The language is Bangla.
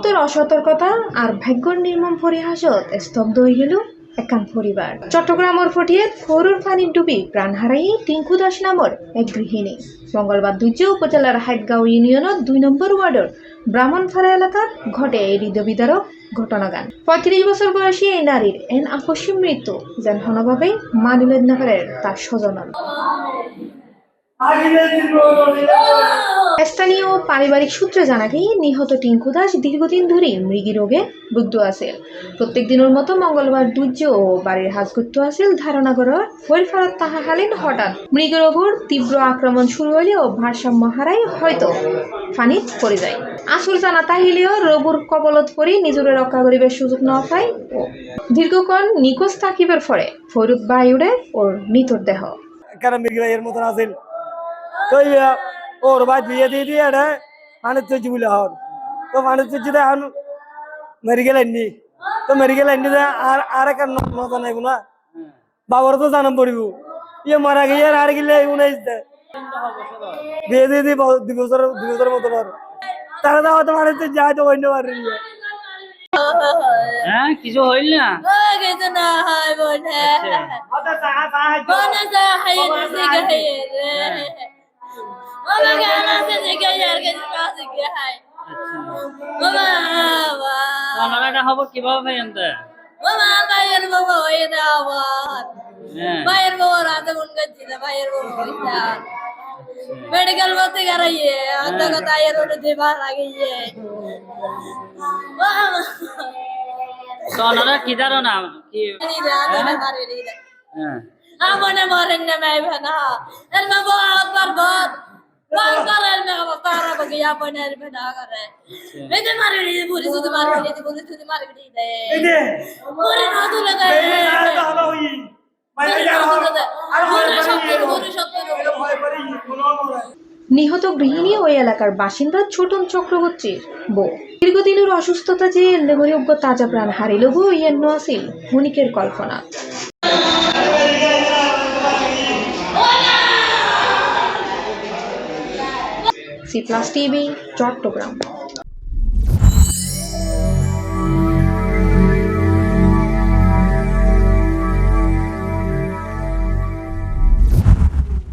মুহূর্তের অসতর্কতা আর ভাগ্যর নির্মম পরিহাসত স্তব্ধ হয়ে গেল একান পরিবার। চট্টগ্রামের ফটিয়াত ফৌরুর পানির ডুবি প্রাণ হারাই টিঙ্কু দাস নামের এক গৃহিণী মঙ্গলবার দুর্য উপজেলার হাইটগাঁও ইউনিয়নের 2 নম্বর ওয়ার্ডের ব্রাহ্মণপাড়া এলাকার ঘটে এই হৃদয়বিদারক ঘটনাগান। 35 বছর বয়সী এই নারীর এন আকস্মিক মৃত্যু যেন কোনোভাবেই মানিলেন না পারে তার স্বজনরা। স্থানীয় পারিবারিক সূত্রে জানা গিয়ে নিহত টিঙ্কু দাস দীর্ঘদিন ধরেই মৃগী রোগে ভুগত আছে। প্রত্যেক দিনের মতো মঙ্গলবার দুর্য ও বাড়ির হাজ করতে আসিল ধারণা করার ফেরত তাহাকালীন হঠাৎ মৃগী রোগের তীব্র আক্রমণ শুরু হলেও ভারসাম্য হারাই হয়তো ফানিত পড়ে যায়। আসল জানা তাহিলেও রোগের কবলত পড়ে নিজের রক্ষা করিবার সুযোগ না পায় ও দীর্ঘক্ষণ নিখোঁজ থাকিবার ফলে ফেরত বাই উড়ে ওর মৃতর দেহ। তো ওর ভাই বিয়ে দিয়ে দিয়ে এটা পানির চুজি বলে হন তো পানির চুজিতে এখন মেডিকেল আননি তো মেডিকেল আননি আর এক নজর নাইব না বাবার তো জানাম পড়িব ইয়ে মারা গিয়ে আর গেলে 19 বিয়ে দিয়ে দিয়ে 2 বছর মতো পর তারা তো হয়তো পানির চুজি হয়তো অন্য পারে হ্যাঁ কিছু হইল না কিছু না হয় বোনে খবর কিভাবে ভাইয়েন মেডিকেল ভর্তি করাইয়ে অত কথা এর মারা গিয়ে ওনারা কি ধারণা কি মনে মরেন না মাইবে না এর মা বহুত বরবাদ বারবার এর মা তারা বকে ইয়া পনে এর মা না করে এতে মারি দি পুলিশ তো মারি দি পুলিশ তো মারি দি দে এতে পুরি না তুলে দে ভালো হই নিহত গৃহিণী ওই এলাকার বাসিন্দা ছোটন চক্রবর্তীর বউ। দীর্ঘদিনের অসুস্থতা যে এলনেমযোগ্য তাজা প্রাণ হারিল গো ইয়েন্ন আসিল ক্ষণিকের কল্পনা। C+ TV Chittagong.